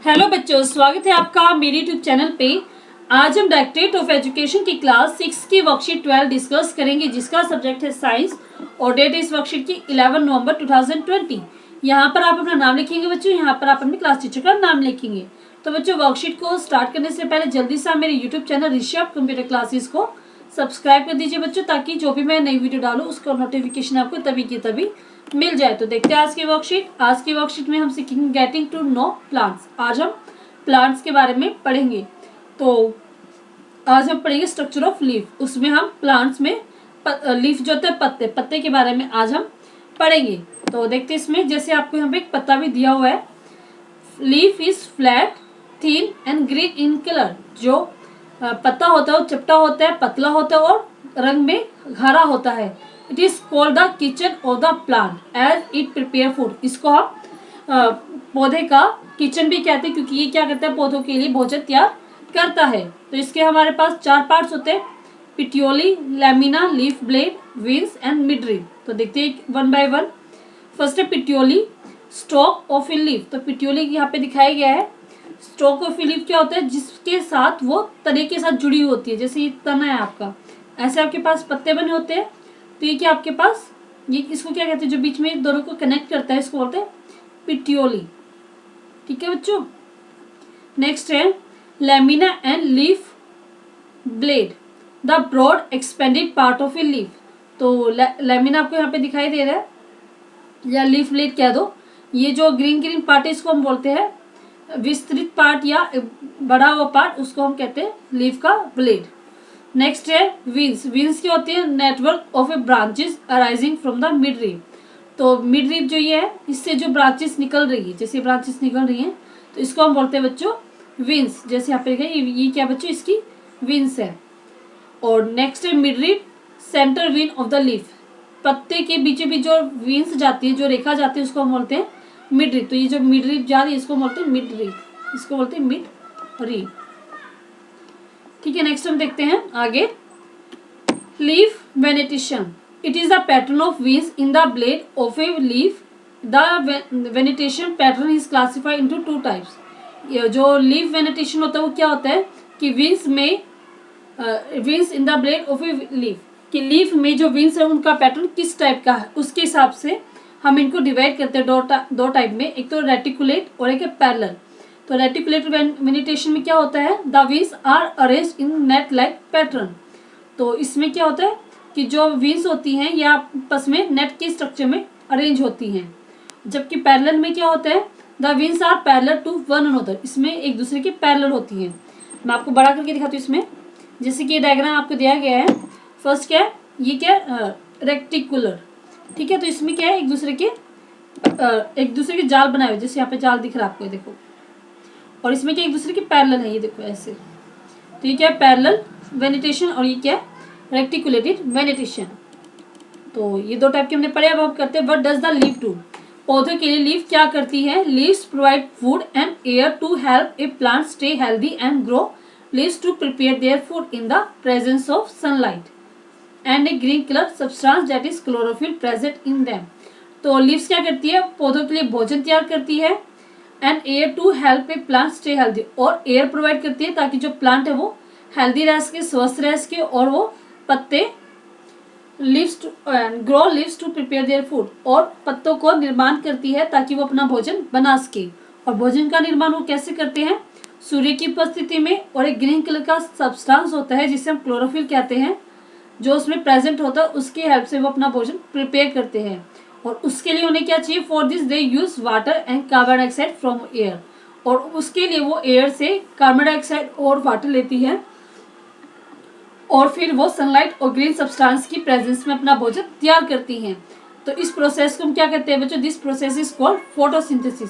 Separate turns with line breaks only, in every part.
Hello बच्चों, स्वागत है आपका मेरे यूट्यूब चैनल पे। आज हम डायरेक्टरेट ऑफ एजुकेशन की क्लास 6 की वर्कशीट 12 डिस्कस करेंगे, जिसका सब्जेक्ट है साइंस और डेट इस वर्कशीट की 11 नवंबर 2020। यहाँ पर आप अपना नाम लिखेंगे बच्चों, यहाँ पर आप अपने क्लास टीचर का नाम लिखेंगे। तो बच्चों, वर्कशीट को स्टार्ट करने से पहले जल्दी से आप मेरे YouTube channel Rishabh computer classes को सब्सक्राइब कर दीजिए बच्चों, ताकि जो भी मैं नई वीडियो डालूँ उसका नोटिफिकेशन आपको तभी की तभी मिल जाए। तो देखते हैं आज की वर्कशीट। आज की वर्कशीट में हम सीखेंगे गेटिंग टू नो प्लांट्स। आज हम प्लांट्स के बारे में पढ़ेंगे। तो आज हम पढ़ेंगे स्ट्रक्चर ऑफ लीफ। उसमें हम प्लांट्स में लीफ जो होता है पत्ते, पत्ते के बारे में आज हम पढ़ेंगे। तो देखते हैं इसमें, जैसे आपको यहाँ पे एक पत्ता भी दिया हुआ है। Leaf is flat, thin and green in colour. जो पत्ता होता है वो चपटा होता है, पतला होता है और रंग में हरा होता है। It is called the kitchen of the plant as it prepare food. इसको हम पौधे का किचन भी कहते हैं, क्योंकि ये क्या करता है, पौधों के लिए भोजन तैयार करता है। तो इसके हमारे पास 4 पार्ट्स होते हैं: petiole, lamina, leaf blade, wings and midrib. तो देखते हैं वन बाय वन। फर्स्ट है petiole, stalk of a leaf. तो पिटियोली यहाँ पे दिखाया गया है। स्टॉक ऑफ ए लीफ क्या होता है, जिसके साथ वो तने के साथ जुड़ी होती है। जैसे ये तना है आपका, ऐसे आपके पास पत्ते बने होते हैं। तो ये क्या आपके पास, ये इसको क्या कहते हैं, जो बीच में दोनों को कनेक्ट करता है, इसको बोलते हैं पिटियोली। ठीक है बच्चों। नेक्स्ट है lamina and leaf blade, the broad expanded part of a leaf. तो लैमिना आपको यहाँ पे दिखाई दे रहा है, या लीफ ब्लेड कह दो। ये जो ग्रीन ग्रीन पार्ट है, इसको हम बोलते हैं विस्तृत पार्ट या बड़ा हुआ पार्ट, उसको हम कहते हैं लीफ का ब्लेड। नेक्स्ट है विंग्स। विंग्स क्या होती है, network of A branches arising from the mid रीब। तो मिड रीब जो ये है, इससे जो ब्रांचेस निकल रही है, जैसे ब्रांचेस निकल रही हैं, तो इसको हम बोलते हैं बच्चों विंग्स। जैसे यहाँ पे ये क्या बच्चों, इसकी विंग्स है। और नेक्स्ट है mid रीब, centre win of the leaf. पत्ते के बीच बीच जो विंग्स जाती है, जो रेखा जाती है, उसको हम बोलते हैं मिड रीब। तो ये जो मिड रीब जा रही है, इसको बोलते हैं मिड रीब, इसको बोलते हैं मिड रीब। ठीक है, नेक्स्ट हम देखते हैं आगे। Leaf venation, it is the pattern of wings in the blade of a leaf. The venation pattern is classified into 2 types. जो लीफ वेनेटेशन होता है वो क्या होता है कि विंग्स में wings in the blade of a leaf, कि लीफ में जो विंग्स है उनका पैटर्न किस टाइप का है, उसके हिसाब से हम इनको डिवाइड करते हैं दो टाइप में। एक तो रेटिकुलेट और एक है पैरेलल। तो रेटिकुलेट वेनिटेशन में क्या होता है, the veins are arranged in net like pattern. तो इसमें क्या होता है कि जो विंग्स होती हैं ये आपस में नेट के स्ट्रक्चर में अरेंज होती हैं। जबकि पैरेलल में क्या होता है, the veins are parallel to one another. इसमें एक दूसरे के पैरेलल होती हैं। मैं आपको बड़ा करके दिखाती हूँ इसमें। जैसे कि ये डायग्राम आपको दिया गया है। फर्स्ट क्या है, ये क्या है, रेक्टिकुलर। ठीक है, तो इसमें क्या है, एक दूसरे के जाल बनाए हुए, जैसे यहाँ पे जाल दिख रहा है आपको, देखो। और इसमें क्या एक दूसरे के पैरेलल है, ये देखो ऐसे। तो ये क्या है, पैरेलल वेनिटेशन, और ये क्या है, रेक्टिकुलेटेड वेनिटेशन। तो ये 2 टाइप के हमने पढ़े। अब हम करते हैं what does the leaf do. पौधों के लिए लीफ क्या करती है। Leaves provide food and air to help a plant stay healthy and grow. Leaves to prepare their food in the presence of sunlight and a green colour substance that is chlorophyll present in them. तो leaves क्या करती है, पौधों के लिए भोजन तैयार करती है। And air to help a plant stay healthy, और एयर प्रोवाइड करती है ताकि जो प्लांट है वो हेल्दी रह सके, स्वस्थ रह सके, और वो पत्ते leaves to grow leaves to prepare their food, और पत्तों को निर्माण करती है ताकि वो अपना भोजन बना सके। और भोजन का निर्माण वो कैसे करते हैं, सूर्य की उपस्थिति में। और एक ग्रीन कलर का सब्सटेंस होता है जिसे हम क्लोरोफिल कहते हैं, जो उसमें प्रेजेंट होता है, उसकी हेल्प से वो अपना भोजन प्रिपेयर करते हैं। और उसके लिए उन्हें क्या चाहिए, for this they use water and carbon dioxide from air. और उसके लिए वो एयर से कार्बन डाइऑक्साइड और वाटर लेती है, और फिर वो सनलाइट और ग्रीन सब्सटेंस की प्रेजेंस में अपना भोजन तैयार करती हैं। तो इस प्रोसेस को हम क्या कहते हैं बच्चों, this process is called photosynthesis.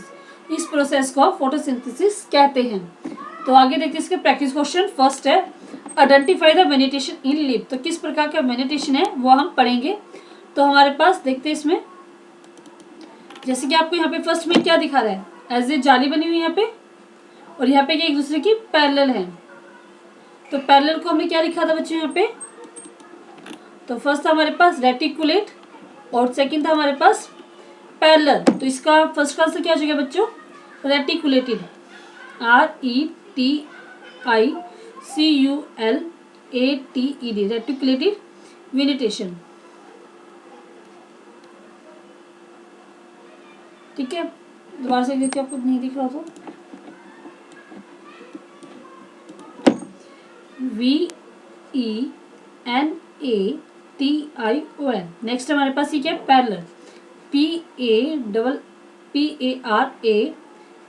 इस प्रोसेस को फोटोसिंथेसिस कहते हैं। तो आगे देखते हैं इसके प्रैक्टिस क्वेश्चन। फर्स्ट है आइडेंटिफाई द वेनिटेशन इन लीफ। तो किस प्रकार का वेनिटेशन है वो हम पढ़ेंगे। तो हमारे पास देखते हैं इसमें, जैसे कि आपको यहाँ पे फर्स्ट में क्या दिखा रहा है, एज ए जाली बनी हुई यहाँ पे, और यहाँ पे एक दूसरे की पैरेलल है। तो पैरेलल को हमने क्या लिखा था बच्चों यहाँ पे, तो फर्स्ट था हमारे पास रेटिकुलेट, और सेकंड था हमारे पास पैरेलल। तो इसका फर्स्ट का आंसर क्या हो जाएगा बच्चों, रेटिकुलेटेड। RETICULATED, reticulated वेनिटेशन। ठीक है, दोबारा से देखिए, आपको नहीं दिख रहा तो VENATION। नेक्स्ट हमारे पास ये क्या है, पैरेलल,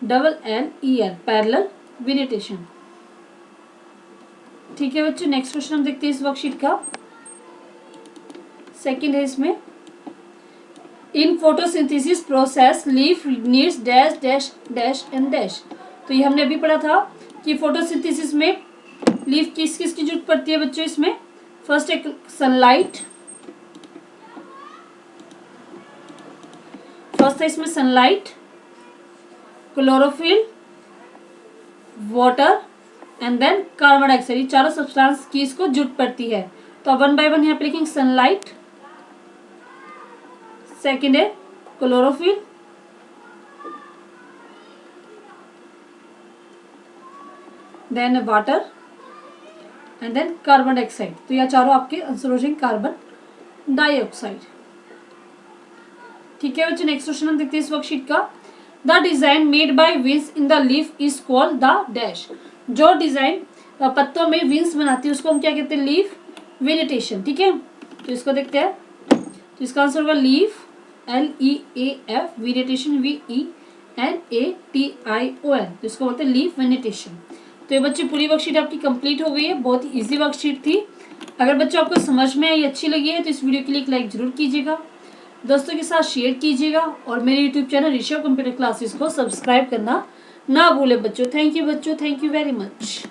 PARALLEL, पैरेलल वेनिटेशन। ठीक है बच्चों, नेक्स्ट क्वेश्चन हम देखते हैं इस वर्कशीट का। सेकंड है इसमें, in photosynthesis process leaf needs dash dash dash and dash. तो ये हमने अभी पढ़ा था कि फोटोसिंथेसिस में लीफ किस किस की जरूरत पड़ती है बच्चों। इसमें फर्स्ट एक सनलाइट, फर्स्ट है इसमें sunlight, chlorophyll, water and then carbon dioxide, ये चारों सब्सटेंस की इसको जरूरत पड़ती है। तो वन बाय वन यहाँ पे लिखेंगे, सनलाइट, सेकेंड है chlorophyll, then water and then carbon dioxide. तो यह चारों आपके आंसर हो जाएंगे कार्बन डाइऑक्साइड। ठीक है बच्चों, नेक्स्ट क्वेश्चन हम देखते हैं इस वर्कशीट का। The design made by veins in the leaf is called the dash. जो डिजाइन पत्तों में विंस बनाती है उसको हम क्या कहते हैं, लीफ वेनिटेशन। ठीक है, तो इसको देखते हैं। तो इसका आंसर होगा लीफ, LEAF, वेनिटेशन VENATION, तो इसको बोलते हैं लीफ वेनिटेशन। तो ये बच्चे पूरी वर्कशीट आपकी कंप्लीट हो गई है, बहुत ही इजी वर्कशीट थी। अगर बच्चों आपको समझ में आई, अच्छी लगी है तो इस वीडियो के लिए एक लाइक जरूर कीजिएगा, दोस्तों के साथ शेयर कीजिएगा और मेरे YouTube channel Rishabh computer classes को सब्सक्राइब करना ना भूले बच्चों। थैंक यू बच्चों, थैंक यू वेरी मच।